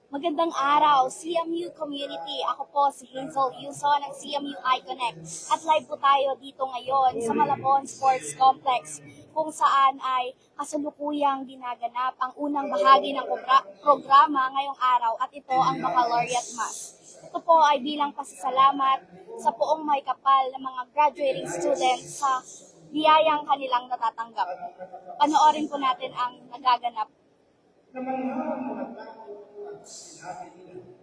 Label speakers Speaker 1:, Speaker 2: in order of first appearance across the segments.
Speaker 1: Magandang araw, CMU Community. Ako po si Hazel Yuso ng CMU iConnect. At live po tayo dito ngayon sa Malabon Sports Complex kung saan ay kasalukuyang ginaganap ang unang bahagi ng programa ngayong araw at ito ang Baccalaureate Mass. Ito po ay bilang pasasalamat sa poong may kapal ng mga graduating students sa biyayang kanilang natatanggap. Panoorin po natin ang nagaganap.
Speaker 2: Na mga tao ang sinabi nila,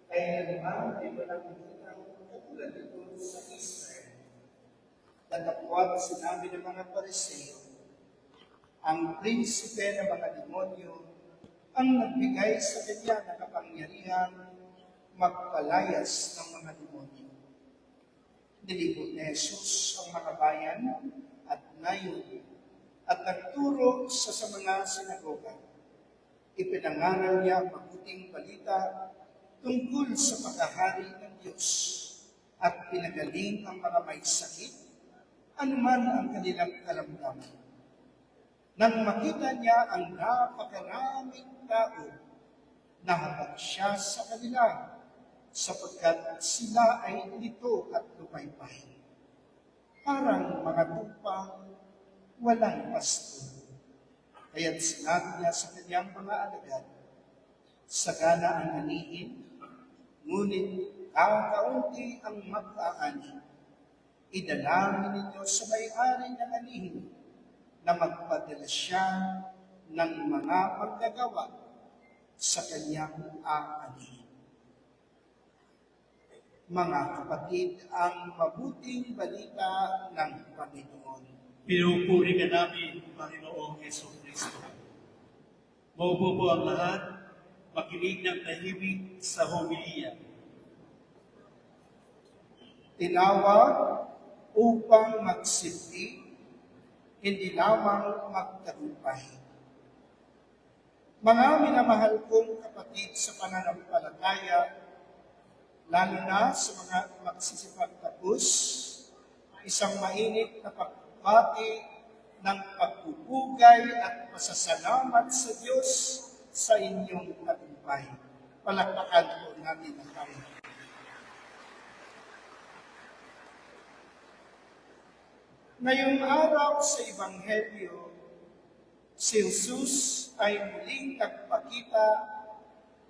Speaker 2: kaya naman ay walang makitang katulad ito sa Israel. Datapwat sinabi ng mga Pariseo, ang prinsipe ng mga demonyo ang nagbigay sa kanya ng kapangyarihan magpalayas ng mga demonyo. Nilibot ni Jesus ang mga bayan at nayon at nagturo sa mga sinagoga. Ipinangaral niya ang mabuting balita tungkol sa paghahari ng Diyos at pinagaling ang mga may sakit, anuman ang kanilang karamdaman. Nang makita niya ang napakaraming tao, nahabag siya sa kanila sapagkat sila ay lito at lumaypay. Parang mga tupang walang pastor. Kaya't sinabi niya sa kanyang mga alagad, sagana ang anihin, ngunit kakaunti ang mag-aani. Idalangin ninyo sa may-ari ng anihin na magpadala siya ng mga maggagawa sa kanyang aanihin. Mga kapatid, ang mabuting balita ng Panginoon.
Speaker 3: Pinupuri ka namin, Panginoong Jesucristo. Maupo po ang lahat, makinig ng tahimik sa homilya.
Speaker 2: Tinawag upang magsilbi, hindi lamang magtagumpay. Mga minamahal kong kapatid sa pananampalataya, lalo na sa mga magsisipagtapos, isang mainit na pagbati ng pagpupugay at pasasalamat sa Diyos sa inyong tagumpay. Palakpakan po natin ang Panginoon. Ngayong araw sa Ebanghelyo, si Jesus ay muling nagpakita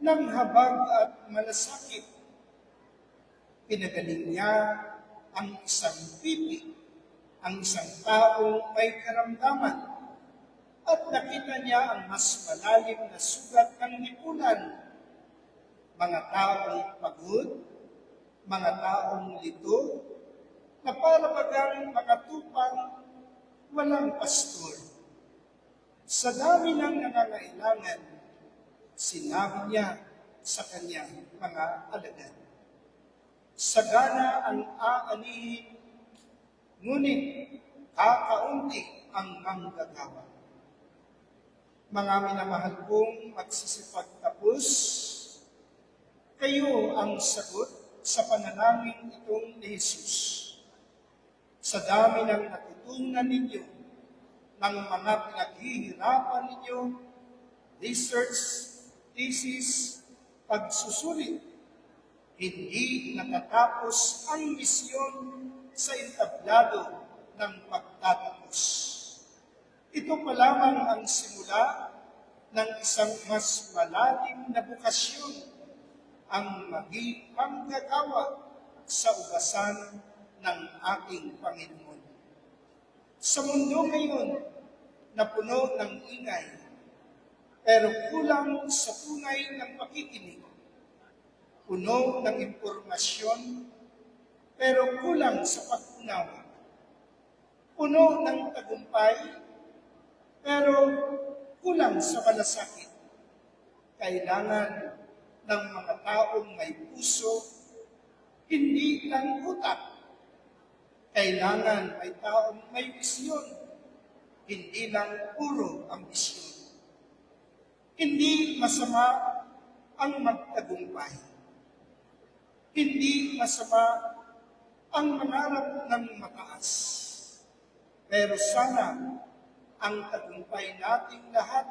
Speaker 2: ng habag at malasakit. Pinagaling niya ang isang pipi, ang isang taong may karamdaman, at nakita niya ang mas malalim na sugat ng lipunan. Mga taong pagod, mga taong lito, na para bagang mga tupang walang pastor. Sa dami ng nangangailangan, sinabi niya sa kanyang mga alagad, sagana ang aanihin, ngunit kakaunti ang manggagawa. Mga minamahal kong magsisipagtapos, kayo ang sagot sa panalangin itong ni Jesus. Sa dami ng natutunan ninyo, ng mga pinaghihirapan ninyo, research, thesis, pagsusulit, hindi natatapos ang misyon sa entablado ng pagtatapos. Ito pa lamang ang simula ng isang mas malalim na bukasyon, ang maging manggagawa sa ugasan ng ating Panginoon. Sa mundo ngayon na puno ng ingay, pero kulang sa tunay ng pakikinig, puno ng impormasyon, pero kulang sa pag-unawa, puno ng tagumpay, pero kulang sa malasakit. Kailangan ng mga taong may puso, hindi lang utak. Kailangan may taong may bisyon, hindi lang puro ambisyon. Hindi masama ang magtagumpay. Hindi masama ang mangarap ng mataas. Pero sana ang tagumpay nating lahat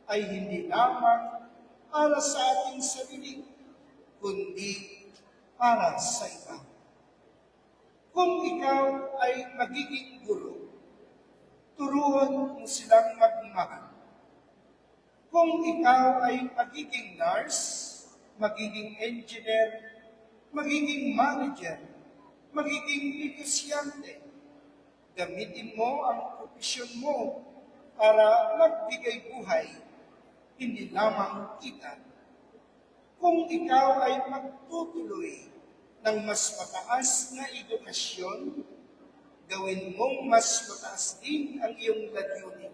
Speaker 2: ay hindi lamang para sa ating sarili, kundi para sa iba. Kung ikaw ay magiging guro, turuan mo silang magmahal. Kung ikaw ay magiging nurse, magiging engineer, magiging manager, magiging negosyante, gamitin mo ang profesyon mo para magbigay buhay, hindi lamang kita. Kung ikaw ay magtutuloy ng mas mataas na edukasyon, gawin mong mas mataas din ang iyong layunin.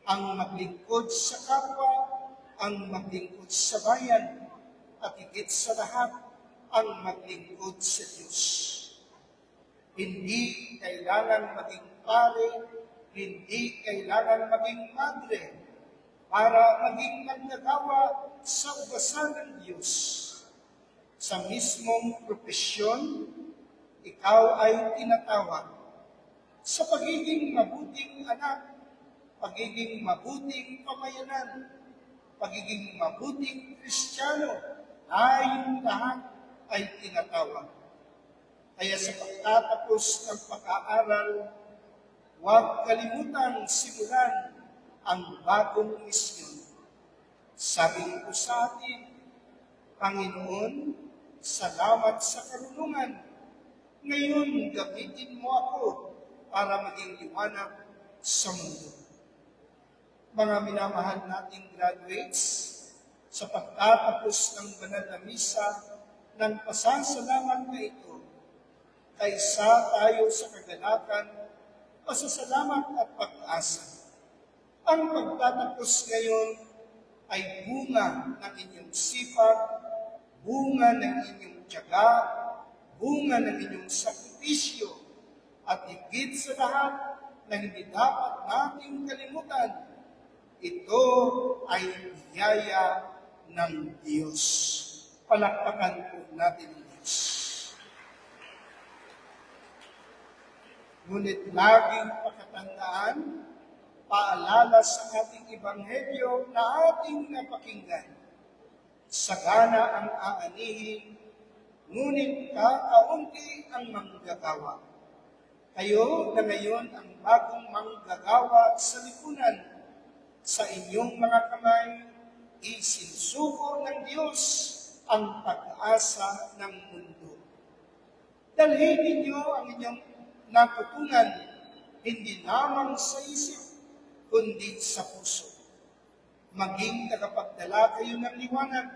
Speaker 2: Ang maglingkod sa kapwa, ang maglingkod sa bayan, at higit sa lahat, ang maglingkod sa Diyos. Hindi kailangan maging pare, hindi kailangan maging madre, para maging manggagawa sa ugasan ng Diyos. Sa mismong propesyon, ikaw ay tinatawag sa pagiging mabuting anak, pagiging mabuting pamayanan, pagiging mabuting Kristiyano, tayong lahat ay tinatawag. Kaya sa pagtatapos ng pag-aaral, huwag kalimutang simulan ang bagong misyon. Sabi ko sa atin, Panginoon, salamat sa karunungan. Ngayon, gamitin mo ako para maging liwanag sa mundo. Mga minamahal nating graduates, sa pagtatapos ng banal na misa ng pasasalamat na ito, kaysa tayo sa kagalakan, pasasalamat at pag-asa. Ang pagtatapos ngayon ay bunga ng inyong sipag, bunga ng inyong tiyaga, bunga ng inyong sakripisyo, at higit sa lahat na hindi dapat nating kalimutan, ito ay biyaya ng Diyos. Palakpakan po natin ang Diyos. Ngunit laging pakatandaan, paalala sa ating ebanghelyo na ating napakinggan. Sagana ang aanihin, ngunit kakaunti ang manggagawa. Kayo na ngayon ang bagong manggagawa sa lipunan. Sa inyong mga kamay, isinsuko ng Diyos ang pag-asa ng mundo. Dalhin ninyo ang inyong natutunan, hindi lamang sa isip, kundi sa puso. Maging tagapagdala kayo ng liwanag,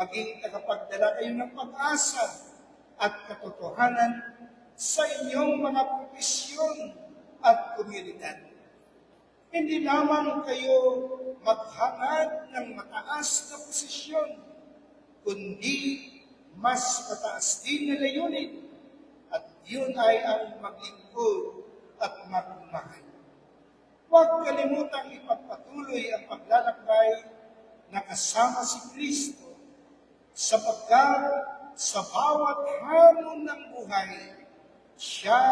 Speaker 2: maging tagapagdala kayo ng pag-asa at katotohanan sa inyong mga profesyon at komunidad. Hindi lamang kayo maghangad ng mataas na posisyon, kundi mas mataas din na layunin, at yun ay ang maglingkod at magmahal. Huwag kalimutang ipagpatuloy ang paglalakbay na kasama si Kristo, sapagkat sa bawat hamon ng buhay, siya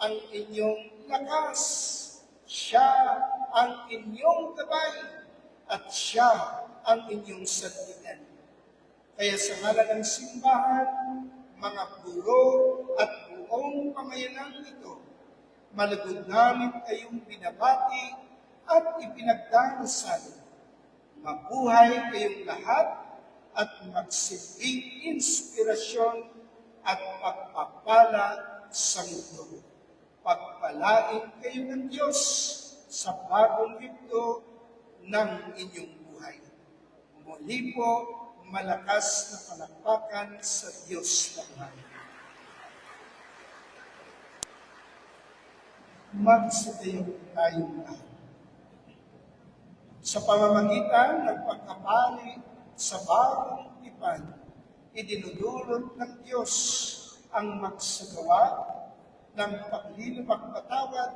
Speaker 2: ang inyong lakas, siya ang inyong gabay, at siya ang inyong sandigan. Kaya sa ngalan ng simbahan, mga guro at buong pamayanan ito, malugod namin kayong binabati at ipinagdarasal. Mabuhay kayong lahat at magsilbing inspirasyon at pagpapala sa mundo. Pagpalain kayo ng Diyos sa bagong yugto ng inyong buhay. Muli po, malakas na palakpakan sa Diyos ng Hari. Magsitayo tayong lahat. Sa pamamagitan ng pagkapari sa bagong tipan, idinudulot ng Diyos ang magsagawa ng pagpatawad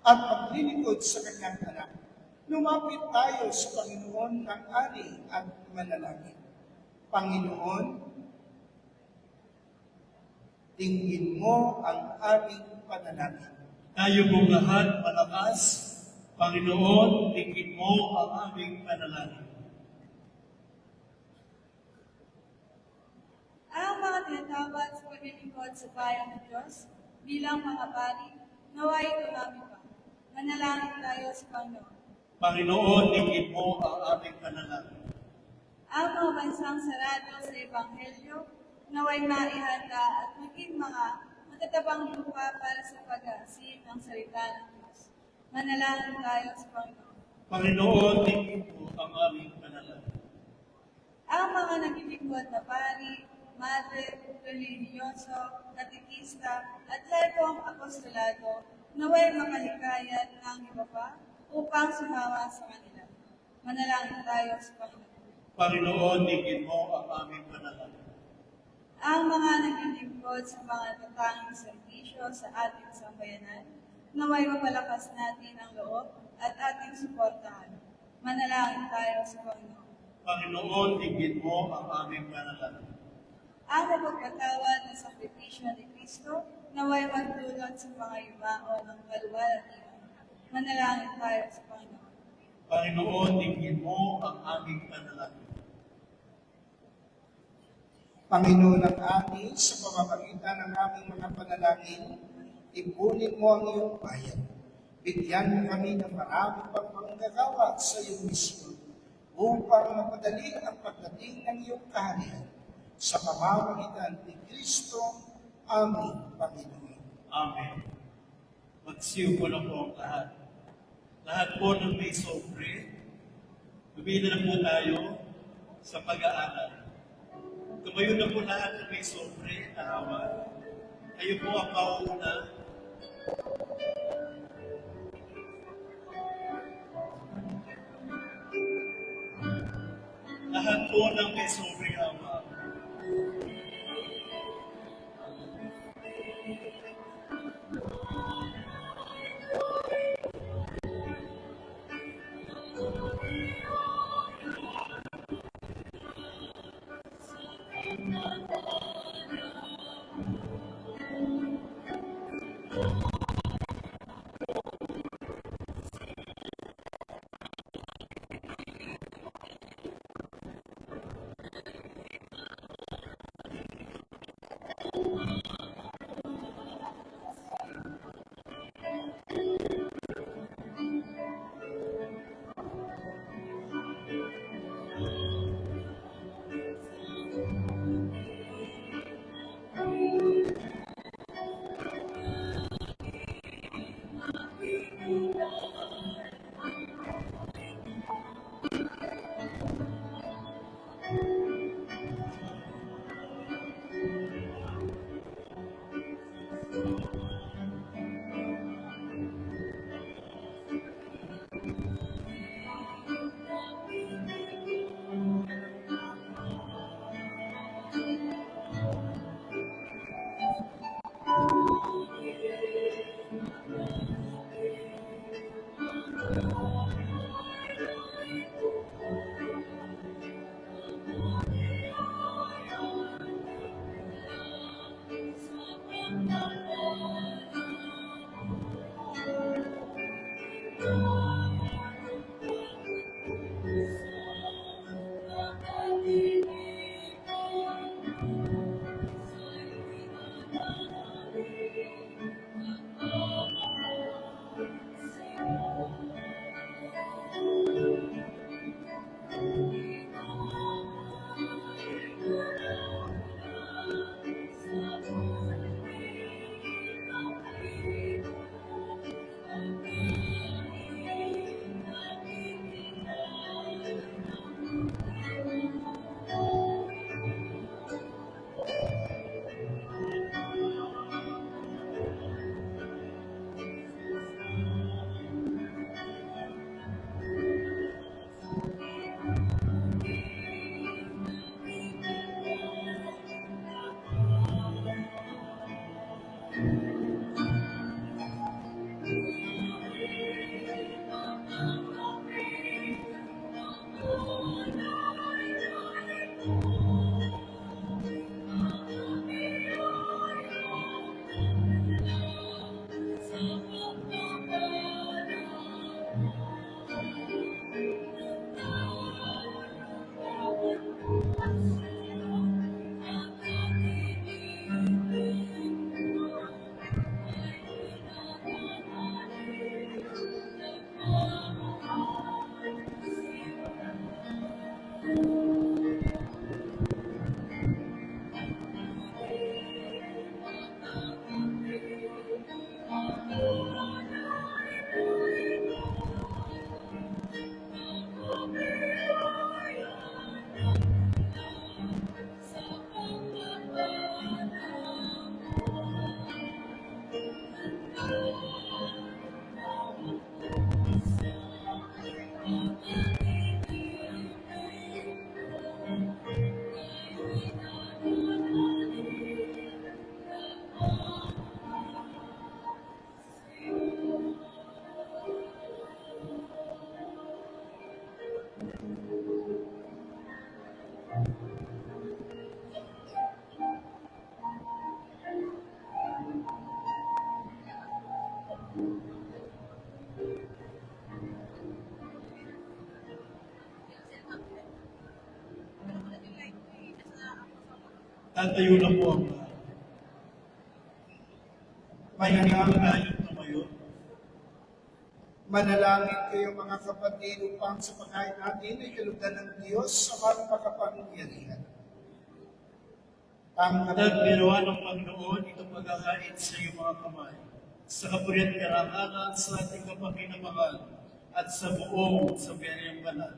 Speaker 2: at paglilingkod sa kanyang anak. Lumapit tayo sa Panginoon ng ani at manalangin. Panginoon, dinggin mo ang aming panalangin.
Speaker 3: Tayo pong lahat malakas, Panginoon, tingin mo ang aming panalangin.
Speaker 4: Ang mga tinatawag sa paglilingkod sa bayan ng Diyos bilang mga pari, naway dumami pa. Manalangin tayo sa Panginoon.
Speaker 3: Panginoon, tingin mo ang aming panalangin.
Speaker 4: Ang mga bansang sarado sa Ebanghelyo, naway maihanda at maging mga matatabang lupa para sa pag-aasin ng salita ng Diyos. Manalangin tayo sa Panginoon.
Speaker 3: Panginoon, tingin mo ang aming panalangin.
Speaker 4: Ang mga naglilingkod na pari, madre, religyoso, katikista, at largong apostolado, naway makalikayat ng iba pa upang sumama sa kanila. Manalangin tayo sa Panginoon.
Speaker 3: Panginoon, tingin mo ang aming panalangin.
Speaker 4: Ang mga naglilingkod sa mga tatanging serbisyo sa ating sambayanan, naway mapalakas natin ang loob at ating suportahan. Manalangin tayo sa Panginoon.
Speaker 3: Panginoon, tingin mo ang aming panalangin.
Speaker 4: Ang mapagpatawad na sakripisyo ni Kristo, naway magdulot sa mga yumao ng kaluwalhatian. Manalangin tayo sa Panginoon.
Speaker 3: Panginoon, tingin mo ang aming panalangin.
Speaker 2: Panginoon ang amin, sa pamamagitan ng aming mga panalangin, ipunin mo ang iyong bayan. Bigyan mo kami ng marami pang manggagawa sa iyong misyon upang mapadali ang pagdating ng iyong kaharian sa pamamagitan ni Kristo, aming Panginoon.
Speaker 3: Amen. Magsiyo po na po ang lahat. Lahat po ng may sobre, lumina na po tayo sa pag-aaral. Tumayo na po lahat ng may sobre na hawak. Kayo po ang mauuna. Lahat po ng may sobre hawak. Tatayo na po ang lahat. Mahinig po tayong tumayo.
Speaker 2: Manalangin kayo mga kapatid upang sa pagkain natin ay kalugdan ng Diyos sa mga makapangyarihan.
Speaker 3: At binawa ng Panginoon itong pagkakain sa iyong mga kamay, sa kapurihan karangalan sa ating kapakinamahal at sa buong sambayanang banal.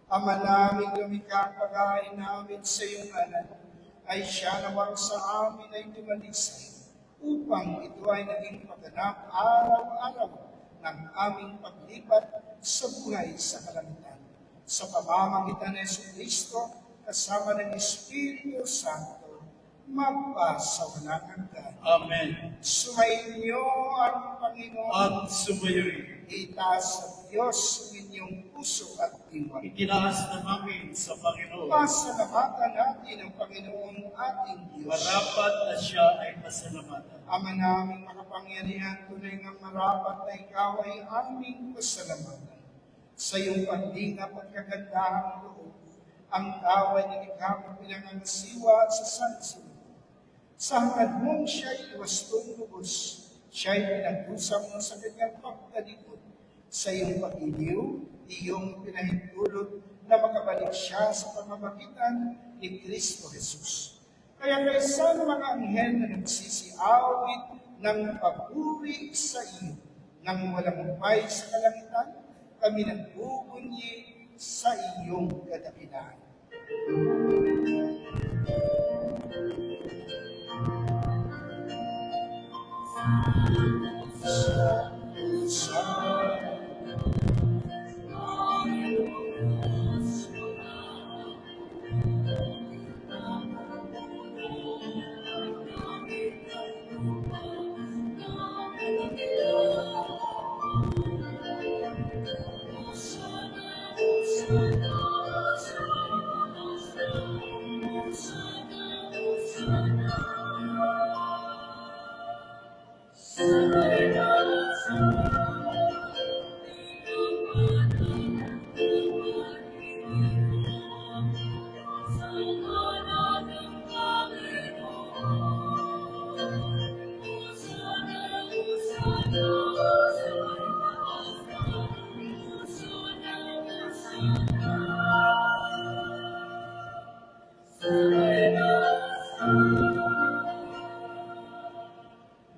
Speaker 2: Ama namin, lumikha ang pagkain namin sa iyong ngalan, ay siya nawang sa amin ay dumalisay, upang ito ay naging pagganap araw-araw ng aming paglipat sa buhay sa kalangitan. Sa pamamagitan ng Jesucristo, kasama ng Espiritu Santo, magpasawalang hanggan.
Speaker 3: Amen.
Speaker 2: Sumainyo ang Panginoon.
Speaker 3: At sumayoy,
Speaker 2: Itaas sa Diyos ang inyong puso at diwa.
Speaker 3: itinaas na namin sa Panginoon.
Speaker 2: Pasalamatan natin ang Panginoon ating Diyos.
Speaker 3: Marapat na siya ay pasalamatan.
Speaker 2: Ama naming makapangyarihan, tunay nga marapat na ikaw ay aming pasalamatan. Sa iyong pagdingap at kagandahang loob, ang tao ay nilikha ng pinangangasiwa sa sansun. Sa hangad mong siya'y iwastong lubos, siya'y pinag-usap mo sa kanyang pagtalikod. Sa iyong pag-iliw, iyong pinahintulot na makabalik siya sa pamamagitan ni Kristo Jesus. Kaya kaysa ng mga anghel na nagsisiawit ng pag-uri sa iyo, nang walang upay sa kalangitan, kami nagbubunyi sa iyong kadakilaan.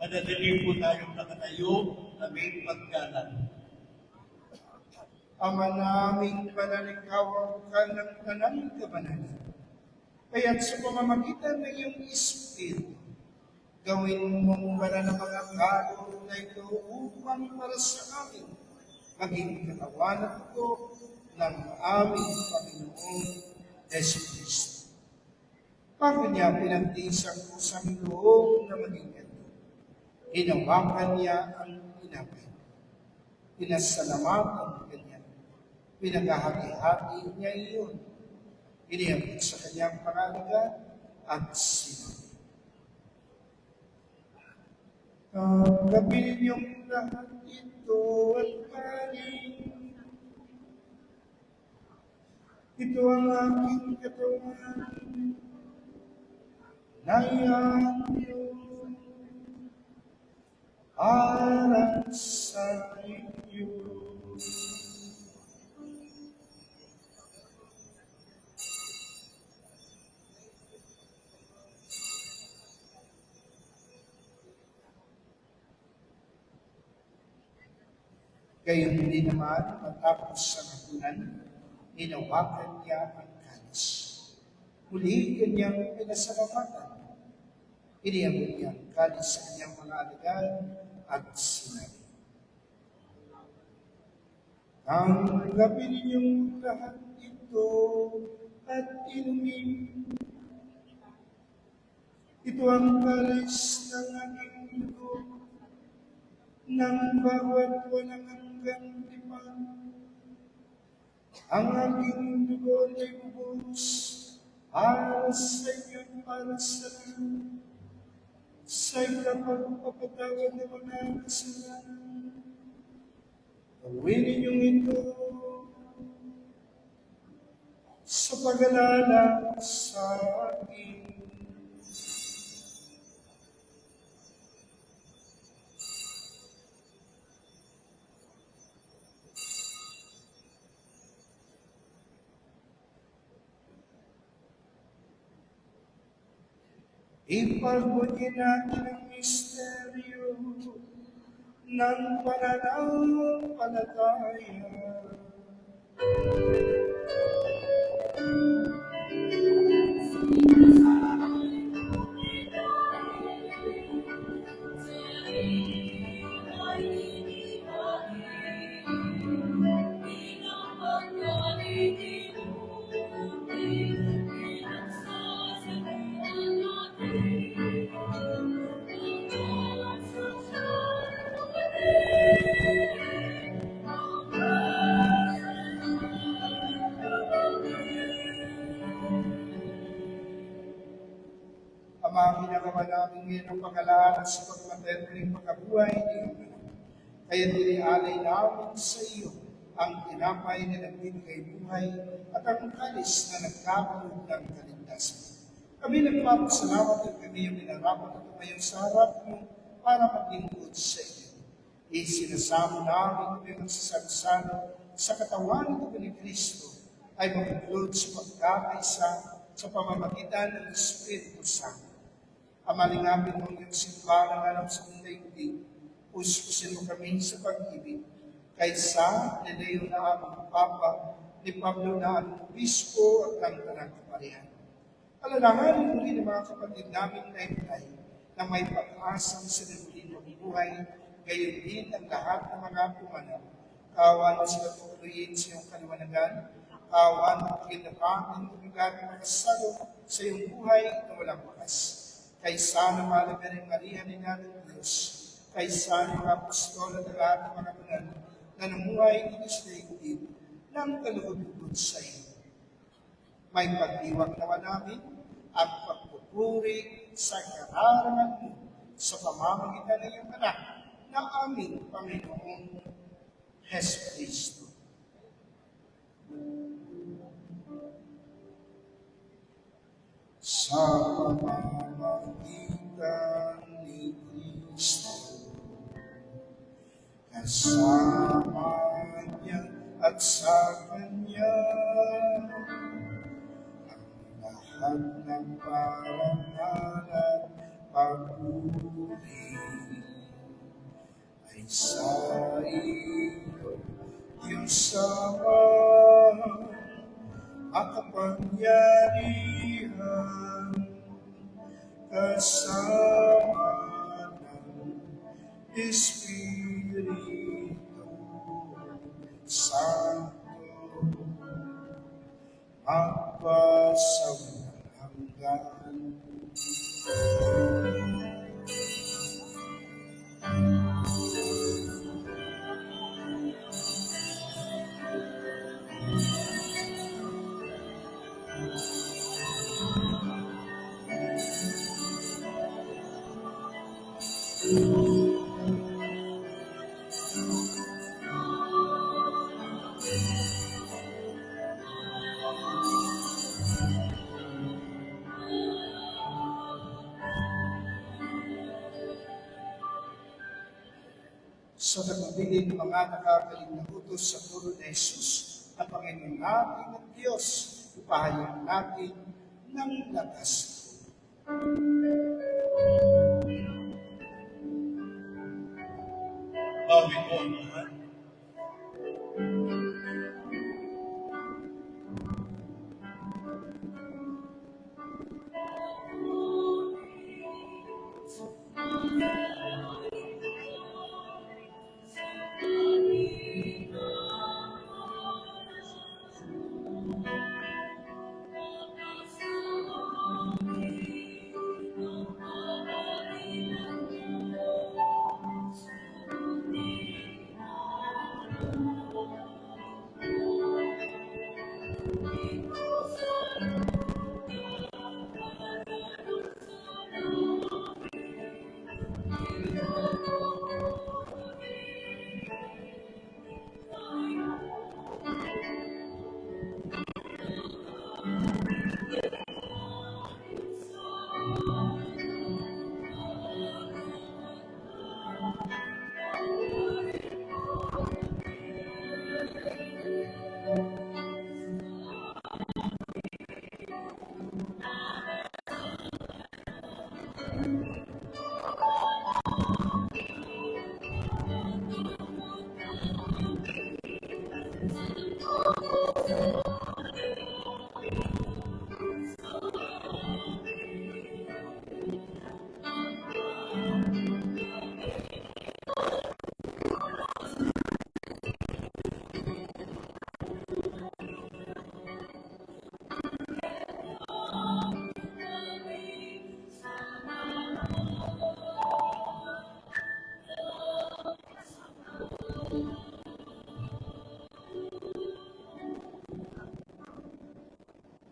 Speaker 3: Madadali po tayong nakatayo na may paggalan.
Speaker 2: Ama naming panalikaw ka ng tanang kabanalan. Kaya't sa pamamagitan ng iyong Espiritu, gawin mong wala ng mga kaloob na ito upang para sa amin maging katawan at ito ng aming Panginoong Jesucristo. Bago niya pinagtiis ang kusang loob na maging ganito, hinawakan niya ang tinapay. Pinasalamatan kanya. Pinagahati-hati niya iyon. Iniabot sa kanyang pangalaga at sinabi, "Tanggapin niyong lahat ito at kanin. Ito ang aking katawan na iyan para sa inyo." Gayon din naman, matapos sa hapunan, hinawakan niya ang kanis. Muli kanyang pinasalamatan. Iniabot niya ang kanis sa kanyang mga alagad at sinabi, "Tanggapin ninyong lahat ito at inumin. Ito ang kalis ng aking dugo ng bawat walang hanggang tipan. Ang aking dugo ay bubuhos para sa inyo at para sa lahat, sa ikapagpapatawad ng mga kasalanan. Gawin ninyong ito sa pag-alala sa akin." Ipagbuti natin ang misteryo ng pananampalataya. Ama, ginagawa namin ngayon ang pag-alala sa pagpatay ng pagkabuhay ni Anak. Kaya dinialay namin sa iyo ang tinapay na nagbibigay buhay at ang kalis na nagkakalog ng kaligtasan. Kami nagpapasalamat at kami yung minarapat at tumayo sa harap mo para maglingkod sa iyo. Isinasamo namin kami ang sasagsano sa katawan ng ni Kristo ay mabuklod sa pagkakaisa sa pamamagitan ng Espiritu Santo. Amalingapin mo yung simbahan ng alam sa daigdig, uspusin mo kami sa pag-ibig, kaysa ni Leo na amang Papa, ni Pablo na amang Obispo at ng Tanang Kaparihan. Alalahanin mo rin ang mga kapatid namin na imlay na may pag-asang sa namuling mabubuhay, gayon din ang lahat ng mga pumanap. Kawan mo sila tuloyin sa iyong kaliwanagan, kawan mo pagkinapamin ng mga kasalo sa iyong buhay na walang wakas. Kaysa na malaga rin Maria ni Nanay Diyos, kaysa ng mga apostol at lahat ng mga banal na namuhay ng Israelite ng kalugod sa iyo. May pagdiwang naman namin ang pagpupuri sa kararangan mo sa pamamagitan ng iyong anak na aming Panginoong Hesus Kristo. Sa pamamagitan ni Kristo, kasama niya at sa Kanya, ang lahat ng parangal at pagpuri ay sa iyo, Diyos Ama, makapangyarihan, kasama ng Espiritu Santo, magpasawalang hanggan. Sa nagpabiling mga nakagaling na utos sa puro na Jesus, na Panginoon natin at Diyos, ipahayag natin ng lakas.
Speaker 3: Bawin mo ang lahat.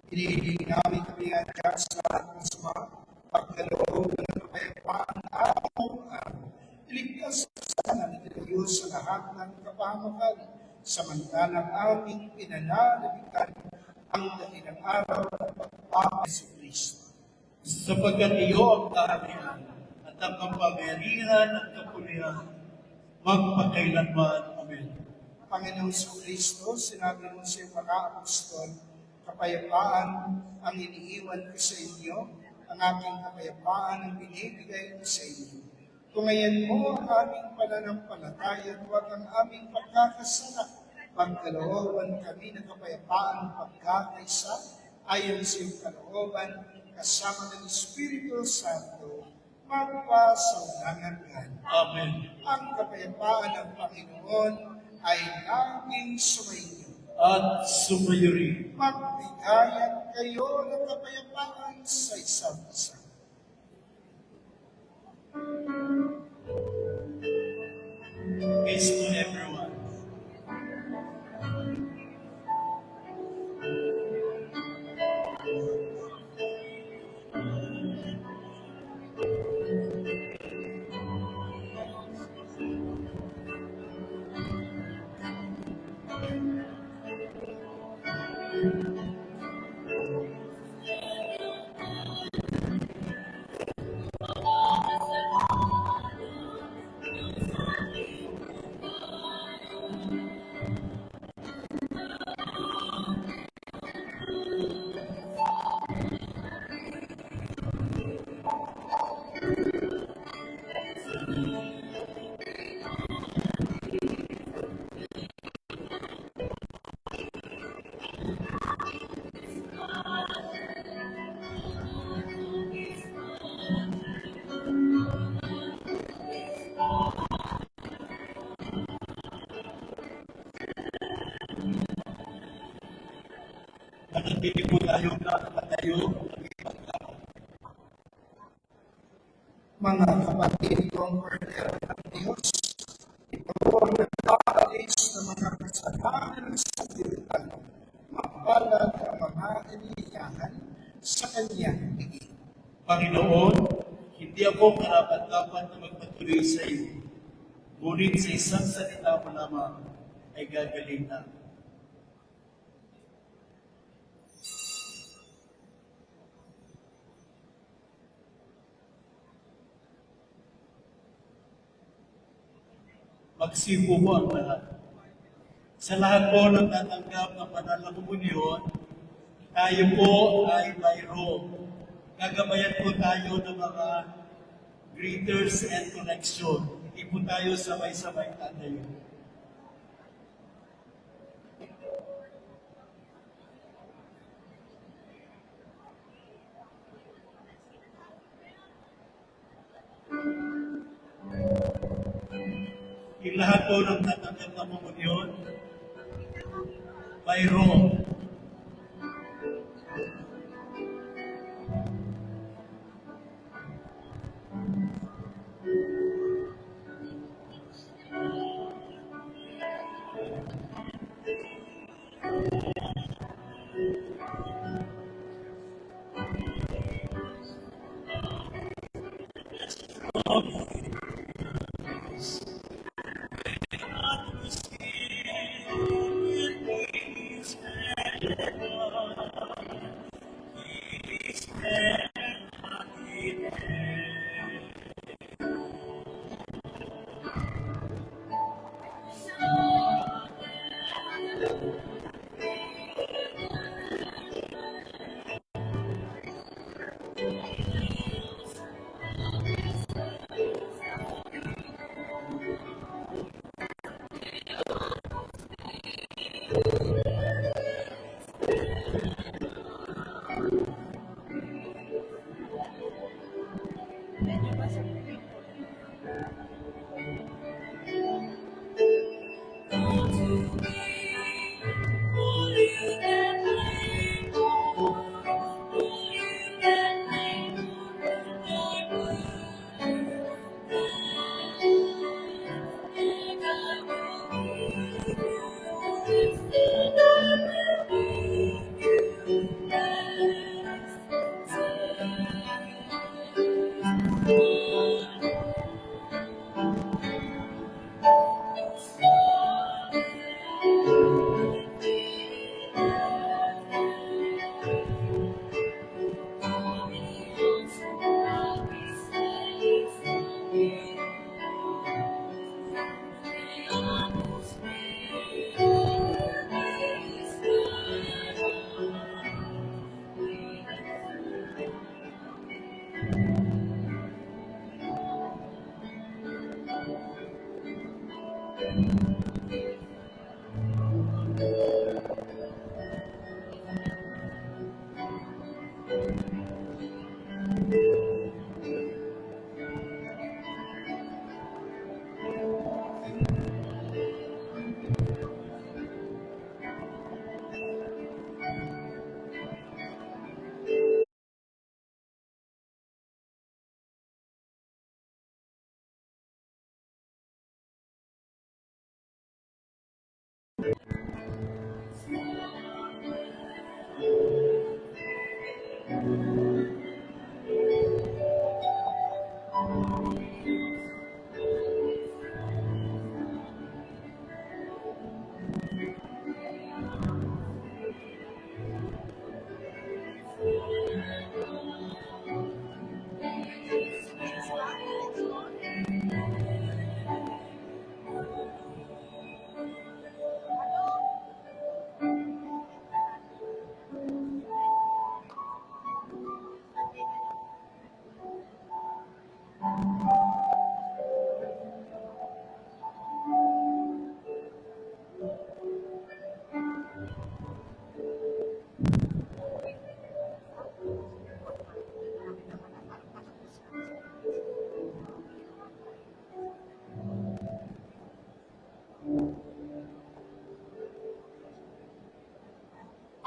Speaker 2: Hinihiling namin kami ang Diyos sa lahat ng sama, pagkaloob ng kapayapaan araw-araw. Iligtas sa namin ng Diyos sa lahat ng kapahamakan, samantalang aming pinananabitan ang dakilang araw ng pagpapakay sa Kristo.
Speaker 3: Sapagkat iyo ang kaharian at ang kapangyarihan at kapulihan, magpakailanman. Amen.
Speaker 2: Panginoon sa Kristo, sinabi mo sa iyong mga apostol, kapayapaan ang iniiwan ko sa inyo, ang aking kapayapaan ang binibigay ko sa inyo. Tungayan mo ang aming pananampalataya at huwag ang aming pagkakasala. Pagkalooban kami ng kapayapaan pagkakaisa, ayon sa iyong kalooban, kasama ng Espiritu Santo, magpasawalangan.
Speaker 3: Amen.
Speaker 2: Ang kapayapaan ng Panginoon ay laging sumainyo.
Speaker 3: At sumayo rin.
Speaker 2: Magbigayan kayo ng kapayapaan sa isa't isa.
Speaker 3: Peace to everyone. Manatili po tayo nakatayo.
Speaker 2: Mga kapatid kong kordero ng Diyos, ito ang nag-aalis ng mga kasalanan sa sanlibutan. Mapalad ang mga iniyahan sa kanyang higit.
Speaker 3: Panginoon, hindi ako karapat-dapat na magpatuloy sa iyo. Ngunit sa isang salita mo lamang ay gagaling na. Magsipo mo ang lahat. Sa lahat po ng tatanggap ng banal na komunyon, tayo po ay mayroong. Gagabayan po tayo ng mga greeters and connection. Hindi po tayo sabay-sabay tatayo. Yung lahat po ng tatanggap ng komunyon, mayroong.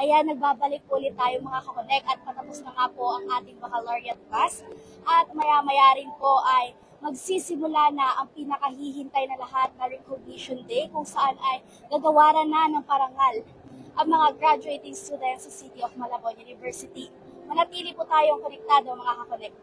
Speaker 1: Ayan, nagbabalik po ulit tayo mga kakonek at patapos na nga po ang ating baccalaureate class. At maya-maya rin po ay magsisimula na ang pinakahihintay na lahat na recognition day kung saan ay gagawaran na ng parangal ang mga graduating students sa City of Malabon University. Manatili po tayong konektado mga kakonek.